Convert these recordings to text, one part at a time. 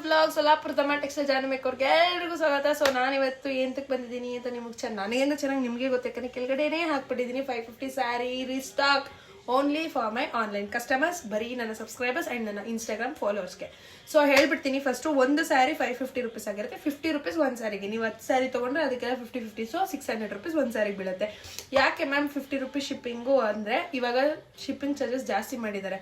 Vlog Solapur ತಮ್ಮ textile ಜಾನ ಮೇಕವ್ರಿಗೆ ಎಲ್ರಿಗೂ ಸ್ವಾಗತ. ಸೊ ನಾನು ಇವತ್ತು ಎಂತಕ್ಕೆ ಬಂದಿದ್ದೀನಿ ಅಂತ ನಿಮಗೆ ನನಗೇನು ಚೆನ್ನಾಗಿ ನಿಮಗೆ ಗೊತ್ತಾಯ್ತು. ಕೆಳಗಡೆನೇ ಹಾಕ್ಬಿಟ್ಟಿದ್ದೀನಿ 550 sari restock only for my online customers, ಬರೀ ನನ್ನ ಸಬ್ಸ್ಕ್ರೈಬರ್ಸ್ ಆ್ಯಂಡ್ ನನ್ನ ಇನ್ಸ್ಟಾಗ್ರಾಮ್ ಫಾಲೋವರ್ಸ್ಗೆ. ಸೊ ಹೇಳ್ಬಿಡ್ತೀನಿ, ಫಸ್ಟು ಒಂದು ಸ್ಯಾರಿ 550 ರುಪೀಸ್ ಆಗಿರುತ್ತೆ. 50 ರುಪೀಸ್ ಒಂದು ಸ್ಯಾರಿಗೆ. ನೀವು 10 ಸ್ಯಾರಿ ತೊಗೊಂಡ್ರೆ ಅದಕ್ಕೆಲ್ಲ 50-50, ಸೊ 600 ರುಪೀಸ್ ಒಂದು ಸ್ಯಾರಿಗೆ ಬೀಳುತ್ತೆ. ಯಾಕೆ ಮ್ಯಾಮ್ 50 ರುಪೀಸ್ ಶಿಪ್ಪಿಂಗು ಅಂದರೆ, ಇವಾಗ ಶಿಪ್ಪಿಂಗ್ ಚಾರ್ಜಸ್ ಜಾಸ್ತಿ ಮಾಡಿದ್ದಾರೆ.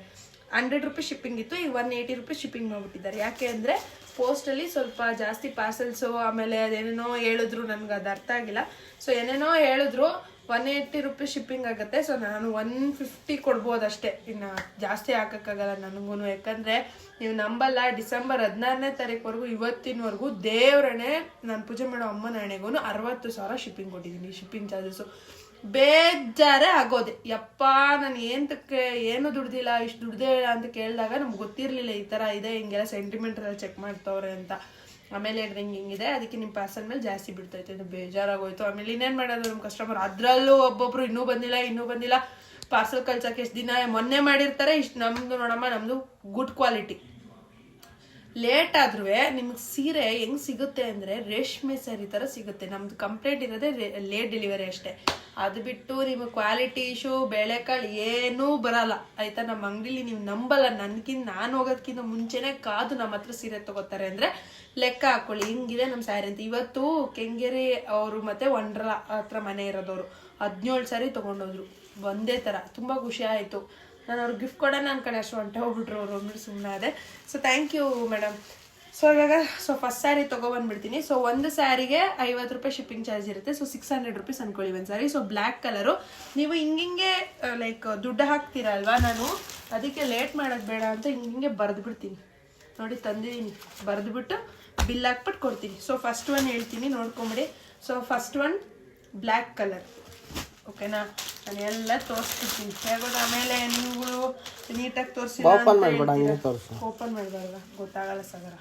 100 ರುಪೀಸ್ ಶಿಪ್ಪಿಂಗ್ ಇತ್ತು, ಈಗ 180 ರುಪೀಸ್ ಶಿಪ್ಪಿಂಗ್ ಮಾಡಿಬಿಟ್ಟಿದ್ದಾರೆ. ಯಾಕೆ ಅಂದರೆ ಪೋಸ್ಟಲ್ಲಿ ಸ್ವಲ್ಪ ಜಾಸ್ತಿ ಪಾರ್ಸಲ್ಸು, ಆಮೇಲೆ ಅದೇನೇನೋ ಹೇಳಿದ್ರು, ನನಗೆ ಅದು ಅರ್ಥ ಆಗಿಲ್ಲ. ಸೊ ಏನೇನೋ ಹೇಳಿದ್ರು, 180 ರುಪೀಸ್ ಶಿಪ್ಪಿಂಗ್ ಆಗುತ್ತೆ. ಸೊ ನಾನು 150 ಕೊಡ್ಬೋದು ಅಷ್ಟೇ, ಇನ್ನು ಜಾಸ್ತಿ ಹಾಕೋಕ್ಕಾಗಲ್ಲ ನನಗೂ. ಯಾಕಂದರೆ ನೀವು ನಂಬಲ್ಲ, ಡಿಸೆಂಬರ್ 16ನೇ ತಾರೀಕುವರೆಗೂ ಇವತ್ತಿನವರೆಗೂ ದೇವ್ರನೇ ನಾನು ಪೂಜೆ ಮಾಡೋ ಅಮ್ಮನ ಹಣೆಗೂ 60,000 ಶಿಪ್ಪಿಂಗ್ ಕೊಟ್ಟಿದ್ದೀನಿ. ಶಿಪ್ಪಿಂಗ್ ಚಾರ್ಜಸ್ಸು ಬೇಜಾರೇ ಆಗೋದೆ. ಯಪ್ಪ ನಾನು ಏನು ದುಡ್ದಿಲ್ಲ, ಇಷ್ಟು ದುಡ್ದೇ ಇಲ್ಲ ಅಂತ ಕೇಳಿದಾಗ ನಮ್ಗೆ ಗೊತ್ತಿರಲಿಲ್ಲ ಈ ಥರ ಇದೆ, ಹಿಂಗೆಲ್ಲ ಸೆಂಟಿಮೆಂಟಲ್ಲಿ ಚೆಕ್ ಮಾಡ್ತವ್ರೆ ಅಂತ. ಆಮೇಲೆ ಹಿಂಗಿದೆ, ಅದಕ್ಕೆ ನಿಮ್ಮ ಪಾರ್ಸಲ್ ಮೇಲೆ ಜಾಸ್ತಿ ಬಿಡ್ತೈತೆ ಅಂತ ಬೇಜಾರಾಗೋಯ್ತು. ಆಮೇಲೆ ಇನ್ನೇನು ಮಾಡೋದು, ನಮ್ಮ ಕಸ್ಟಮರ್ ಅದರಲ್ಲೂ ಒಬ್ಬೊಬ್ರು ಇನ್ನೂ ಬಂದಿಲ್ಲ, ಪಾರ್ಸಲ್ ಕಳ್ಸೋಕೆ ಎಷ್ಟು ದಿನ ಮೊನ್ನೆ ಮಾಡಿರ್ತಾರೆ. ಇಷ್ಟು ನಮ್ಮದು ನೋಡಮ್ಮ, ನಮ್ಮದು ಗುಡ್ ಕ್ವಾಲಿಟಿ. ಲೇಟ್ ಆದ್ರೂ ನಿಮ್ಗೆ ಸೀರೆ ಹೆಂಗೆ ಸಿಗುತ್ತೆ ಅಂದರೆ ರೇಷ್ಮೆ ಸ್ಯಾರಿ ಥರ ಸಿಗುತ್ತೆ. ನಮ್ದು ಕಂಪ್ಲೇಂಟ್ ಇರೋದೇ ಲೇಟ್ ಡೆಲಿವರಿ ಅಷ್ಟೇ. ಅದು ಬಿಟ್ಟು ನಿಮಗೆ ಕ್ವಾಲಿಟಿ ಇಶ್ಯೂ, ಬೇಳೆಕಾಳು ಏನೂ ಬರಲ್ಲ ಆಯಿತಾ. ನಮ್ಮ ಅಂಗಡಿಲಿ ನೀವು ನಂಬಲ್ಲ, ನಾನು ಹೋಗೋದಕ್ಕಿಂತ ಮುಂಚೆನೇ ಕಾದು ನಮ್ಮ ಹತ್ರ ಸೀರೆ ತೊಗೋತಾರೆ ಅಂದರೆ ಲೆಕ್ಕ ಹಾಕ್ಕೊಳ್ಳಿ, ಹಿಂಗಿದೆ ನಮ್ಮ ಸ್ಯಾರಿ ಅಂತ. ಇವತ್ತು ಕೆಂಗೇರಿ ಅವರು ಮತ್ತು ವಂಡ್ರ ಹತ್ರ ಮನೆ ಇರೋದವರು 17 ಸ್ಯಾರಿ ತೊಗೊಂಡೋದ್ರು ಒಂದೇ ಥರ. ತುಂಬ ಖುಷಿ ಆಯಿತು. ನಾನು ಅವ್ರಿಗೆ ಗಿಫ್ಟ್ ಕೊಡೋಣ ಅನ್ಕೊಂಡೆ, ಅಷ್ಟು ಹೋಗ್ಬಿಟ್ರು ಅವ್ರು, ಒಮ್ಮೆ ಸುಮ್ಮನೆ ಅದೇ. So thank you madam. So ಇವಾಗ ಫಸ್ಟ್ ಸ್ಯಾರಿ ತೊಗೊಬಂದ್ಬಿಡ್ತೀನಿ. ಸೊ ಒಂದು ಸ್ಯಾರಿಗೆ 50 ರೂಪಾಯಿ ಶಿಪ್ಪಿಂಗ್ ಚಾರ್ಜ್ ಇರುತ್ತೆ. ಸೊ 600 ರುಪೀಸ್ ಅನ್ಕೊಳ್ಳಿ ಒಂದು ಸ್ಯಾರಿ. So black colour. ನೀವು ಹಿಂಗೆ ಲೈಕ್ ದುಡ್ಡು ಹಾಕ್ತೀರಲ್ವಾ, ನಾನು ಅದಕ್ಕೆ ಲೇಟ್ ಮಾಡೋದು ಬೇಡ ಅಂತ ಹಿಂಗೆ ಬರೆದ್ಬಿಡ್ತೀನಿ. ನೋಡಿ ತಂದಿದ್ದೀನಿ, ಬರೆದ್ಬಿಟ್ಟು ಬಿಲ್ ಹಾಕ್ಬಿಟ್ಟು ಕೊಡ್ತೀನಿ. ಸೊ ಫಸ್ಟ್ ಒನ್ ಹೇಳ್ತೀನಿ, ನೋಡ್ಕೊಂಬಿಡಿ. So first one black colour, ಓಕೆನಾ. ನಾನು ಎಲ್ಲ ತೋರಿಸ್ಬಿಡ್ತೀನಿ ಹೇಗೋದು. ಆಮೇಲೆ ನೀವು ನೀಟಾಗಿ ತೋರಿಸಿಲ್ಲ, ಓಪನ್ ಮಾಡಬಾರ್ದ, ಗೊತ್ತಾಗಲ್ಲ ಸಗರ.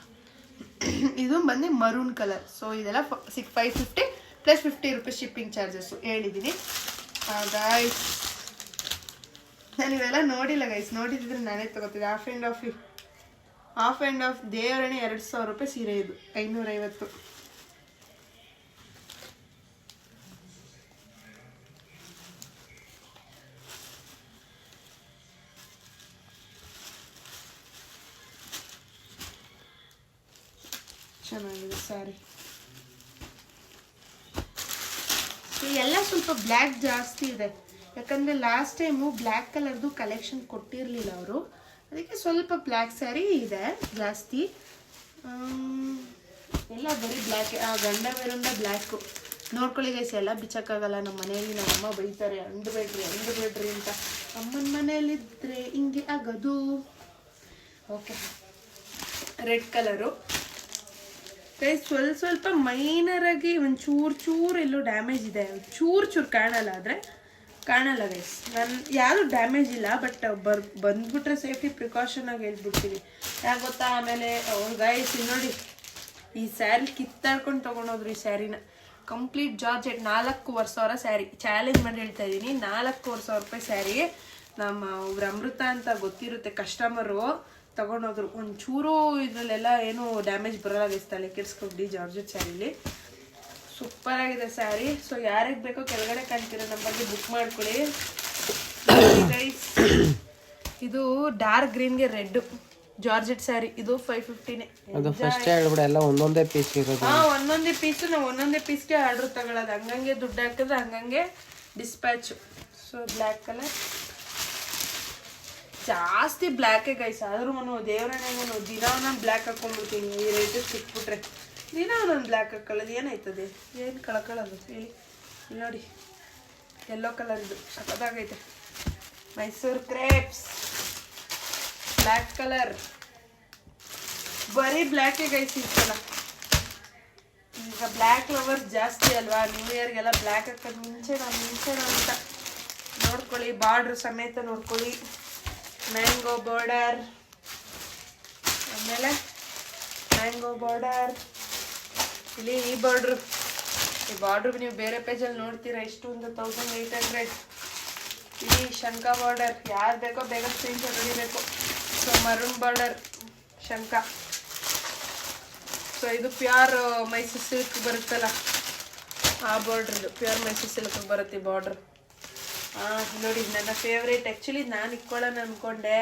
ಇದು ಬಂದು ಮರೂನ್ ಕಲರ್. ಸೊ ಇದೆಲ್ಲ 550 ಪ್ಲಸ್ 50 ರುಪೀಸ್ ಶಿಪ್ಪಿಂಗ್ ಚಾರ್ಜಸ್ಸು ಹೇಳಿದ್ದೀನಿ ಗೈಸ್. ನಾನು ಇವೆಲ್ಲ ನೋಡಿಲ್ಲ ಗೈಸ್, ನೋಡಿದ್ರೆ ನಾನೇ ತಗೋತಿದ್ದೆ. ಹಾಫ್ ಆ್ಯಂಡ್ ಆಫ್ ದೇವರಣೆ 2,000 ರೂಪಾಯಿ ಸೀರೆ. ಇದು 550. ಚೆನ್ನಾಗಿದೆ ಸ್ಯಾರಿ. ಎಲ್ಲ ಸ್ವಲ್ಪ ಬ್ಲ್ಯಾಕ್ ಜಾಸ್ತಿ ಇದೆ, ಯಾಕಂದರೆ ಲಾಸ್ಟ್ ಟೈಮು ಬ್ಲ್ಯಾಕ್ ಕಲರ್ದು ಕಲೆಕ್ಷನ್ ಕೊಟ್ಟಿರಲಿಲ್ಲ ಅವರು, ಅದಕ್ಕೆ ಸ್ವಲ್ಪ ಬ್ಲ್ಯಾಕ್ ಸ್ಯಾರಿ ಇದೆ ಜಾಸ್ತಿ. ಎಲ್ಲ ಬರೀ ಬ್ಲ್ಯಾಕ್. ಆ ಗಂಡ ಬೇರೆಂದ ಬ್ಲ್ಯಾಕು ನೋಡ್ಕೊಳ್ಳಿ ಗೈಸ್. ಎಲ್ಲ ಬಿಚ್ಚಕ್ಕಾಗಲ್ಲ. ನಮ್ಮ ಮನೆಯಲ್ಲಿ ನಮ್ಮಮ್ಮ ಬೈತಾರೆ, ಅಂಡಬೇಡ್ರಿ ಅಂತ. ಅಮ್ಮನ ಮನೆಯಲ್ಲಿದ್ದರೆ ಹಿಂಗೆ ಆಗೋದು. Okay, red colour guys. ಸ್ವಲ್ಪ ಮೈನರ್ ಆಗಿ ಒಂದು ಚೂರು ಎಲ್ಲೋ ಡ್ಯಾಮೇಜ್ ಇದೆ, ಚೂರು ಕಾಣಲ್ಲ, ಆದರೆ ಕಾಣಲ್ಲ ಗೈಸ್. ನಾನು ಯಾವುದು ಡ್ಯಾಮೇಜ್ ಇಲ್ಲ, ಬಟ್ ಬಂದ್ಬಿಟ್ರೆ ಸೇಫ್ಟಿ ಪ್ರಿಕಾಷನ್ ಆಗಿ ಹೇಳ್ಬಿಡ್ತೀವಿ. ಯಾಕೆ ಗೊತ್ತಾ, ಆಮೇಲೆ ಗೈಸ್ ಇಲ್ಲಿ ನೋಡಿ, ಈ ಸ್ಯಾರಿ ಕಿತ್ತಾಡ್ಕೊಂಡು ತೊಗೊಂಡೋದ್ರು. ಈ ಸ್ಯಾರಿನ ಕಂಪ್ಲೀಟ್ ಜಾರ್ಜೆಟ್ 4,500 ಸ್ಯಾರಿ. ಚಾಲೆಂಜ್ ಮಾಡಿ ಹೇಳ್ತಾ ಇದ್ದೀನಿ, 4,500 ರೂಪಾಯಿ ಸ್ಯಾರಿ. ನಮ್ಮ ಒಬ್ರು ಅಮೃತ ಅಂತ ಗೊತ್ತಿರುತ್ತೆ ಕಸ್ಟಮರು, ತಗೊಂಡೋದ್ರು. ಒಂಚೂರು ಇದರಲ್ಲೆಲ್ಲ ಏನು ಡ್ಯಾಮೇಜ್ ಬರೋಲ್ಲ ಗೈಸ್, ತಲೆ ಕೆಡಿಸ್ಕೊಬಿಡಿ. ಜಾರ್ಜೆಟ್ ಸ್ಯಾರಿಲಿ ಸೂಪರ್ ಆಗಿದೆ ಸ್ಯಾರಿ. ಸೊ ಯಾರಿಗೆ ಬೇಕೋ ಕೆಳಗಡೆ ಕಾಣ್ತಿರೋ ನಂಬರ್ಗೆ ಬುಕ್ ಮಾಡ್ಕೊಳ್ಳಿ ಗೈಸ್. ಇದು ಡಾರ್ಕ್ ಗ್ರೀನ್ಗೆ ರೆಡ್ ಜಾರ್ಜೆಟ್ ಸ್ಯಾರಿ. ಇದು 550ನೇ. ಒಂದೊಂದೇ ಪೀಸ್ ಇರೋದು. ಒಂದೊಂದೇ ಪೀಸು. ನಾವು ಒಂದೊಂದೇ ಪೀಸ್ಗೆ ಆರ್ಡ್ರ್ ತಗೊಳ್ಳೋದು, ಹಂಗಂಗೆ ದುಡ್ಡು ಹಾಕಿದ್ರೆ ಹಂಗಂಗೆ ಡಿಸ್ಪ್ಯಾಚು. ಸೊ ಬ್ಲ್ಯಾಕ್ ಕಲರ್ ಜಾಸ್ತಿ ಬ್ಲ್ಯಾಕೇ ಗೈಸ್. ಆದ್ರೂ ದೇವರನ್ನೇ ದಿನ ನಾನು ಬ್ಲ್ಯಾಕ್ ಹಾಕೊಂಡ್ಬಿಡ್ತೀನಿ. ಈ ರೇಟ್ ಸಿಕ್ಬಿಟ್ರೆ ದಿನ ಒಂದೊಂದು ಬ್ಲ್ಯಾಕ್ ಹಾಕೊಳ್ಳೋದು ಏನಾಯ್ತದೆ, ಏನು ಕಳ್ಕೊಳ್ಳೋದು ಹೇಳಿ. ಇಲ್ಲಿ ನೋಡಿ, ಯೆಲ್ಲೋ ಕಲರ್, ಇದು ಸಖತ್ತಾಗೈತೆ. Mysuru crepes black colour. ಬರೀ ಬ್ಲ್ಯಾಕೇ ಗೈಸ್ ಇರ್ತಲ್ಲ. ಈಗ ಬ್ಲ್ಯಾಕ್ ಲವರ್ಸ್ ಜಾಸ್ತಿ ಅಲ್ವಾ, ನ್ಯೂ ಇಯರ್ಗೆಲ್ಲ ಬ್ಲ್ಯಾಕ್ ಹಾಕೋದು ಮುಂಚೆನೋ ಅಂತ ನೋಡ್ಕೊಳ್ಳಿ. ಬಾರ್ಡ್ರ್ ಸಮೇತ ನೋಡ್ಕೊಳ್ಳಿ. ಮ್ಯಾಂಗೋ ಬಾರ್ಡರ್, ಆಮೇಲೆ ಮ್ಯಾಂಗೋ ಬಾರ್ಡರ್, ಇಲ್ಲಿ ಈ ಬಾರ್ಡ್ರು. ಈ ಬಾರ್ಡ್ರು ನೀವು ಬೇರೆ ಪೇಜಲ್ಲಿ ನೋಡ್ತೀರಾ, ಎಷ್ಟು ಒಂದು 1800. ಇಲ್ಲಿ ಶಂಕ ಬಾರ್ಡರ್. ಯಾರು ಬೇಕೋ ಬೇಗ ಸ್ಕ್ರೀನ್ಶಾಟ್ ಹೊಡಿಬೇಕು. ಸೊ ಮರೂನ್ ಬಾರ್ಡರ್ ಶಂಕ. ಸೊ ಇದು ಪ್ಯೂರ್ ಮೈಸೂರು ಸಿಲ್ಕ್ ಬರುತ್ತಲ್ಲ ಆ ಬಾರ್ಡ್ರದ್ದು, ಪ್ಯೂರ್ ಮೈಸೂರು ಸಿಲ್ಕ್ ಬರುತ್ತೆ ಬಾರ್ಡ್ರ್. ನೋಡಿ ನನ್ನ ಫೇವ್ರೇಟ್. ಆ್ಯಕ್ಚುಲಿ ನಾನು ಇಟ್ಕೊಳ್ಳೋಣ ಅಂದ್ಕೊಂಡೆ,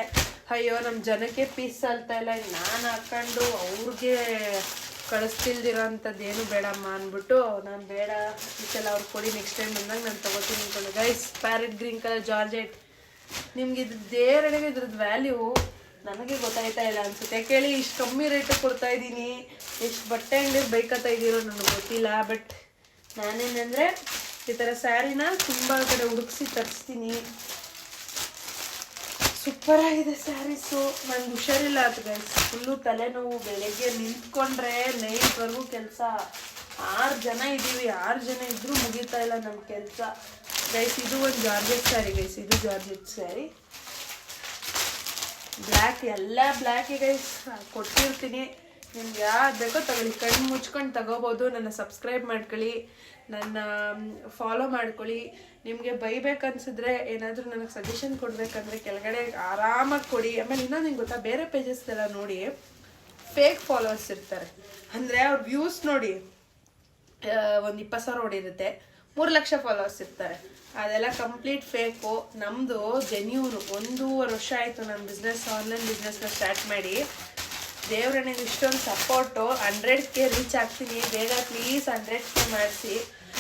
ಅಯ್ಯೋ ನಮ್ಮ ಜನಕ್ಕೆ ಪೀಸ್ ಸಾಲ್ತಾ ಇಲ್ಲ, ನಾನು ಹಾಕ್ಕೊಂಡು ಅವ್ರಿಗೆ ಕಳಿಸ್ತಿಲ್ದಿರೋ ಅಂಥದ್ದು ಏನು ಬೇಡಮ್ಮ ಅಂದ್ಬಿಟ್ಟು ನಾನು ಬೇಡ ಈ ಸಲ ಅವ್ರು ಕೊಡಿ, ನೆಕ್ಸ್ಟ್ ಟೈಮ್ ಬಂದಾಗ ನಾನು ತೊಗೋತೀನಿ ಅಂದ್ಕೊಂಡೆ. Guys parrot green colour georgette, ನಿಮ್ಗೆ ಇದ್ರದ್ದು ಇದ್ರದ್ದು ವ್ಯಾಲ್ಯೂ ನನಗೆ ಗೊತ್ತಾಯ್ತಾ ಇಲ್ಲ ಅನ್ಸುತ್ತೆ. ಕೇಳಿ ಇಷ್ಟು ಕಮ್ಮಿ ರೇಟಿಗೆ ಕೊಡ್ತಾ ಇದ್ದೀನಿ, ಎಷ್ಟು ಬಟ್ಟೆ ಅಂಗಡಿ ಬೈಕತ್ತಾ ಇದ್ದೀರೋ ನನಗೆ ಗೊತ್ತಿಲ್ಲ. ಬಟ್ ನಾನೇನಂದರೆ ಈ ಥರ ಸ್ಯಾರಿನ ತುಂಬ ಕಡೆ ಹುಡುಕ್ಸಿ ತರಿಸ್ತೀನಿ. ಸೂಪರಾಗಿದೆ ಸ್ಯಾರೀಸು. ನಂಗೆ ಹುಷಾರಿಲ್ಲ ಅದು ಗೈಸ್, ಫುಲ್ಲು ತಲೆನೋವು. ಬೆಳಗ್ಗೆ ನಿಂತ್ಕೊಂಡ್ರೆ ನೈಟ್ವರೆಗೂ ಕೆಲಸ. 6 ಜನ ಇದ್ದೀವಿ, 6 ಜನ ಇದ್ರೂ ಮುಗೀತಾ ಇಲ್ಲ ನಮ್ಮ ಕೆಲಸ ಗೈಸ್. ಇದು ಒಂದು ಜಾರ್ಜೆಟ್ ಸ್ಯಾರಿ ಗೈಸ್, ಇದು ಜಾರ್ಜೆಟ್ ಸ್ಯಾರಿ, ಬ್ಲ್ಯಾಕ್, ಎಲ್ಲ ಬ್ಲ್ಯಾಕೇ ಗೈಸ್. ಕೊಟ್ಟಿರ್ತೀನಿ, ನಿಮ್ಗೆ ಯಾವ್ದು ಬೇಕೋ ತಗೊಳ್ಳಿ, ಕಣ್ಣು ಮುಚ್ಕೊಂಡು ತಗೋಬೋದು. ನನ್ನ ಸಬ್ಸ್ಕ್ರೈಬ್ ಮಾಡ್ಕೊಳ್ಳಿ, ನನ್ನ ಫಾಲೋ ಮಾಡ್ಕೊಳ್ಳಿ. ನಿಮಗೆ ಬೈಬೇಕನ್ಸಿದ್ರೆ, ಏನಾದರೂ ನನಗೆ ಸಜೆಷನ್ ಕೊಡಬೇಕಂದ್ರೆ ಕೆಳಗಡೆ ಆರಾಮಾಗಿ ಕೊಡಿ. ಆಮೇಲೆ ಇನ್ನೊಂದು ನಿಂಗೆ ಗೊತ್ತಾ, ಬೇರೆ ಪೇಜಸ್ದೆಲ್ಲ ನೋಡಿ ಫೇಕ್ ಫಾಲೋವರ್ಸ್ ಇರ್ತಾರೆ. ಅಂದರೆ ಅವ್ರ ವ್ಯೂಸ್ ನೋಡಿ ಒಂದು 20,000 ಹೊಡಿರುತ್ತೆ, 3 ಲಕ್ಷ ಫಾಲೋವರ್ಸ್ ಇರ್ತಾರೆ. ಅದೆಲ್ಲ ಕಂಪ್ಲೀಟ್ ಫೇಕು. ನಮ್ಮದು ಜೆನ್ಯೂನು. 1.5 ವರ್ಷ ಆಯಿತು ನನ್ನ ಬಿಸ್ನೆಸ್, ಆನ್ಲೈನ್ ಬಿಸ್ನೆಸ್ನ ಸ್ಟಾರ್ಟ್ ಮಾಡಿ. ದೇವ್ರನಿಗೆ ಇಷ್ಟೊಂದು ಸಪೋರ್ಟು. 100K ರೀಚ್ ಆಗ್ತೀನಿ ಬೇಗ, ಪ್ಲೀಸ್ 100K ಮಾಡಿಸಿ.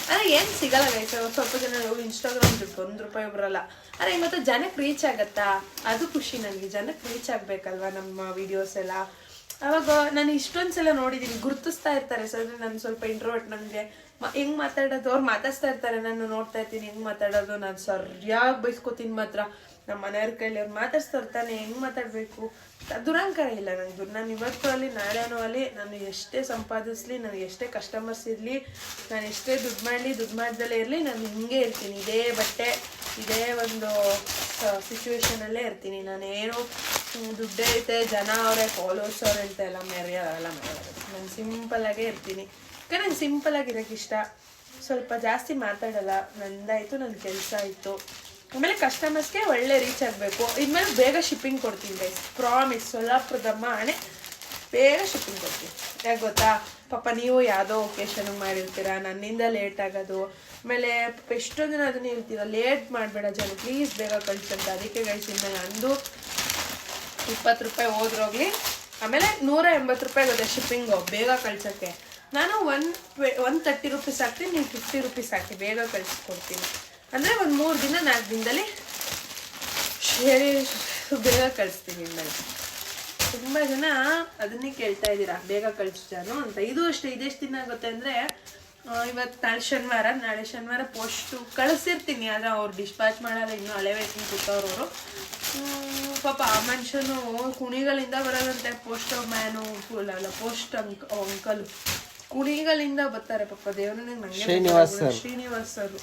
ಅಂದರೆ ಏನು ಸಿಗಲ್ಲ ಗೈಸ್, ಸ್ವಲ್ಪ ಜನ ಇನ್ಸ್ಟಾಗ್ರಾಮ್ ದುಡ್ಡು ₹1 ಬರಲ್ಲ. ಆದರೆ ಇವತ್ತು ಜನಕ್ಕೆ ರೀಚ್ ಆಗುತ್ತಾ, ಅದು ಖುಷಿ ನನಗೆ. ಜನಕ್ಕೆ ರೀಚ್ ಆಗಬೇಕಲ್ವ ನಮ್ಮ ವೀಡಿಯೋಸ್ ಎಲ್ಲ. ಅವಾಗ ನಾನು ಇಷ್ಟೊಂದು ಸಲ ನೋಡಿದ್ದೀನಿ, ಗುರುತಿಸ್ತಾ ಇರ್ತಾರೆ. ಸೊ ನಾನು ಸ್ವಲ್ಪ ಇಂಟ್ರೋವರ್ಟ್, ನನಗೆ ಹೆಂಗೆ ಮಾತಾಡೋದು, ಅವ್ರು ಮಾತಾಡ್ಸ್ತಾ ಇರ್ತಾರೆ, ನಾನು ನೋಡ್ತಾ ಇರ್ತೀನಿ ಹೆಂಗೆ ಮಾತಾಡೋದು. ನಾನು ಸರಿಯಾಗಿ ಬೈಸ್ಕೊತೀನಿ ಮಾತ್ರ. ನಮ್ಮ ಮನೆಯವ್ರ ಕೈಲಿ ಅವ್ರು ಮಾತಾಡ್ಸ್ತಾ ಇರ್ತಾನೆ, ಹೆಂಗೆ ಮಾತಾಡಬೇಕು. ದುರಂಕಾರ ಇಲ್ಲ ನನಗೆ. ನಾನು ಇವತ್ತು ಅಲ್ಲಿ ನಾಳೆನೂ ಅಲ್ಲಿ, ನಾನು ಎಷ್ಟೇ ಸಂಪಾದಿಸ್ಲಿ, ನನಗೆ ಎಷ್ಟೇ ಕಸ್ಟಮರ್ಸ್ ಇರಲಿ, ನಾನು ಎಷ್ಟೇ ದುಡ್ಡು ಮಾಡಲಿ, ದುಡ್ಡು ಮಾಡ್ದಲೇ ಇರಲಿ, ನಾನು ಹಿಂಗೆ ಇರ್ತೀನಿ. ಇದೇ ಬಟ್ಟೆ, ಇದೇ ಒಂದು ಸಿಚುವೇಶನಲ್ಲೇ ಇರ್ತೀನಿ. ನಾನೇನು ದುಡ್ಡೇ ಐತೆ, ಜನ ಅವರೇ, ಫಾಲೋವರ್ಸ್ ಅವ್ರೆ ಅಂತ ಎಲ್ಲ ಮೆರೆಯೋಲ್ಲ ಮಾಡೋದು. ನಾನು ಸಿಂಪಲ್ಲಾಗೇ ಇರ್ತೀನಿ. ಯಾಕೆ ನಂಗೆ ಸಿಂಪಲ್ಲಾಗಿರೋಕ್ಕೆ ಇಷ್ಟ. ಸ್ವಲ್ಪ ಜಾಸ್ತಿ ಮಾತಾಡಲ್ಲ. ನಂದಾಯಿತು, ನನ್ನ ಕೆಲಸ ಆಯಿತು. ಆಮೇಲೆ ಕಸ್ಟಮರ್ಸ್ಗೆ ಒಳ್ಳೆ ರೀಚ್ ಆಗಬೇಕು. ಇನ್ಮೇಲೆ ಬೇಗ ಶಿಪ್ಪಿಂಗ್ ಕೊಡ್ತೀನಿ ಗೈಸ್, ಪ್ರಾಮಿಸ್. ಸೊಲ್ಲಾಪುರದಮ್ಮ ಹಣೆ ಬೇಗ ಶಿಪ್ಪಿಂಗ್ ಕೊಡ್ತೀನಿ. ಯಾಕೆ ಗೊತ್ತಾ, ಪಾಪ ನೀವು ಯಾವುದೋ ಒಕೇಶನ್ಗೆ ಮಾಡಿರ್ತೀರ, ನನ್ನಿಂದ ಲೇಟ್ ಆಗೋದು. ಆಮೇಲೆ ಎಷ್ಟೊಂದು ಜನ ಅದನ್ನ ಹೇಳ್ತೀರ, ಲೇಟ್ ಮಾಡಬೇಡ ಜನ, ಪ್ಲೀಸ್ ಬೇಗ ಕಳಿಸಂತ. ಅದಕ್ಕೆ ಗೈಸ್ ಇನ್ನು ನಂದು ₹20 ಹೋದ್ರೋಗ್ಲಿ. ಆಮೇಲೆ ₹180 ಆಗುತ್ತೆ ಶಿಪ್ಪಿಂಗು ಬೇಗ ಕಳ್ಸೋಕ್ಕೆ. ನಾನು 130 ರೂಪೀಸ್ ಹಾಕ್ತೀನಿ, ನೀವು 50 ರೂಪೀಸ್ ಹಾಕಿ, ಬೇಗ ಕಳಿಸ್ಕೊಡ್ತೀನಿ. ಅಂದರೆ ಒಂದು 3 ದಿನ 4 ದಿನದಲ್ಲಿ ಬೇಗ ಕಳಿಸ್ತೀನಿ. ಇನ್ಮೇಲೆ ತುಂಬ ಜನ ಅದನ್ನೇ ಕೇಳ್ತಾ ಇದ್ದೀರಾ, ಬೇಗ ಕಳಿಸು ಜಾನು ಅಂತ. ಇದು ಅಷ್ಟೇ, ಇದೆಷ್ಟು ದಿನ ಆಗುತ್ತೆ ಅಂದರೆ, ಇವತ್ತು ನಾಳೆ ಶನಿವಾರ ಪೋಸ್ಟು ಕಳಿಸಿರ್ತೀನಿ. ಆದರೆ ಅವ್ರು ಡಿಸ್ಪ್ಯಾಚ್ ಮಾಡಲ್ಲ, ಇನ್ನೂ ಹಳೆ ವೇಟಿಂಗ್ ಕೂತವ್ರು ಅವರು. ಪಾಪ ಆ ಮನುಷ್ಯನು ಕುಣಿಗಳಿಂದ ಬರೋದಂತೆ. ಪೋಸ್ಟ್ ಮ್ಯಾನು ಅಲ್ಲ, ಪೋಸ್ಟ್ ಅಂಕಲ್ ಕುಣಿಗಳಿಂದ ಬರ್ತಾರೆ. ಪಾಪ ದೇವ್ರನ್ನ ನಂಗೆ ಶ್ರೀನಿವಾಸ್ ಅವರು,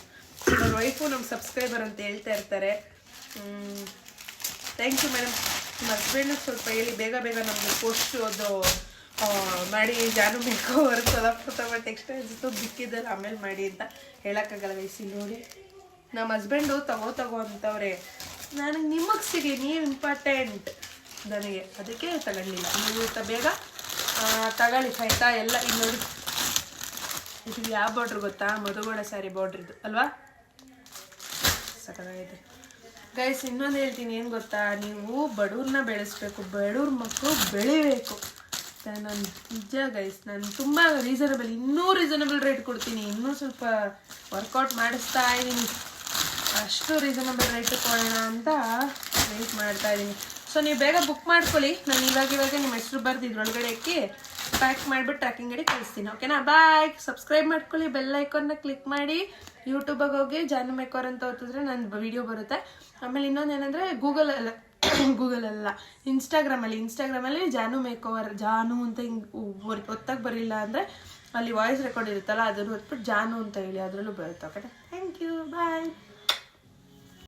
ಅವ್ರ ವೈಫು ನಮ್ಮ ಸಬ್ಸ್ಕ್ರೈಬರ್ ಅಂತ ಹೇಳ್ತಾ ಇರ್ತಾರೆ. Thank you madam. ನಿಮ್ಮ ಹಸ್ಬೆಂಡ್ ಸ್ವಲ್ಪ ಹೇಳಿ ಬೇಗ ನಮ್ಮದು ಪೋಸ್ಟ್ ಅದು ಮಾಡಿ. ಜಾನು ಬೇಕೋ ಬರ್ತದ ಬಟ್ ಎಕ್ಸ್ಟ್ರಾ ಇತ್ತು ಬಿಕ್ಕಿದ್ದಾರೆ, ಆಮೇಲೆ ಮಾಡಿ ಅಂತ ಹೇಳೋಕ್ಕಾಗಲ್ಲ ವಯಸ್ಸಿ. ನೋಡಿ ನಮ್ಮ ಹಸ್ಬೆಂಡು ತಗೋ ಅಂತವ್ರೆ. ನನಗೆ ನಿಮಗೆ ಸಿಗಿ, ನೀವು ಇಂಪಾರ್ಟೆಂಟ್ ನನಗೆ, ಅದಕ್ಕೆ ತಗೊಳ್ಳಿಲ್ಲ. ನೀವು ಬೇಗ ತಗೊಳ್ಳಿ ಆಯಿತಾ. ಎಲ್ಲ ಈಗ ನೋಡಿ, ಇದು ಯಾವ ಬಾರ್ಡ್ರ್ ಗೊತ್ತಾ, ಮಧುಗೋಡ ಸ್ಯಾರಿ ಬಾರ್ಡ್ರಿದ್ದು ಅಲ್ವಾ, ಸಕಲಾಗಿದೆ ಗೈಸ್. ಇನ್ನೊಂದು ಹೇಳ್ತೀನಿ, ಏನು ಗೊತ್ತಾ, ನೀವು ಬಡವ್ರನ್ನ ಬೆಳೆಸ್ಬೇಕು, ಬಡವ್ರ ಮಕ್ಕಳು ಬೆಳಿಬೇಕು. ನಾನು ನಿಜ ಗೈಸ್, ನಾನು ತುಂಬ ಇನ್ನೂ ರೀಸನಬಲ್ ರೇಟ್ ಕೊಡ್ತೀನಿ. ಇನ್ನೂ ಸ್ವಲ್ಪ ವರ್ಕೌಟ್ ಮಾಡಿಸ್ತಾ ಇದ್ದೀನಿ, ಅಷ್ಟು ರೀಸನಬಲ್ ರೇಟ್ ಕೊಡೋಣ ಅಂತ ವೆಯ್ಟ್ ಮಾಡ್ತಾ ಇದ್ದೀನಿ. ಸೊ ನೀವು ಬೇಗ ಬುಕ್ ಮಾಡ್ಕೊಳ್ಳಿ. ನಾನು ಇವಾಗ ನಿಮ್ಮ ಹೆಸರು ಬರೆದು ಇದ್ರೊಳಗಡೆ ಹಾಕಿ ಪ್ಯಾಕ್ ಮಾಡಿಬಿಟ್ಟು ಟ್ರ್ಯಾಕಿಂಗ್ ಗಾಡಿ ಕಳಿಸ್ತೀನಿ. ಓಕೆನಾ? ಬಾಯ್. ಸಬ್ಸ್ಕ್ರೈಬ್ ಮಾಡ್ಕೊಳ್ಳಿ, ಬೆಲ್ ಐಕಾನ್ನ ಕ್ಲಿಕ್ ಮಾಡಿ. ಯೂಟ್ಯೂಬಾಗ ಹೋಗಿ ಜಾನು ಮೇಕರ್ ಅಂತ ಓದಿದ್ರೆ ನನ್ನ ವಿಡಿಯೋ ಬರುತ್ತೆ. ಆಮೇಲೆ ಇನ್ನೊಂದು ಏನಂದರೆ, ಗೂಗಲಲ್ಲ ಇನ್ಸ್ಟಾಗ್ರಾಮಲ್ಲಿ ಜಾನು ಮೇಕೋವರ್, ಜಾನು ಅಂತ ಹಿಂಗೆ ಒತ್ತಾಗಿ ಬರಲಿಲ್ಲ ಅಂದರೆ ಅಲ್ಲಿ ವಾಯ್ಸ್ ರೆಕಾರ್ಡ್ ಇರುತ್ತಲ್ಲ, ಅದನ್ನು ಹೊತ್ಬಿಟ್ಟು ಜಾನು ಅಂತ ಹೇಳಿ, ಅದರಲ್ಲೂ ಬರುತ್ತೆ. Okay, thank you, bye.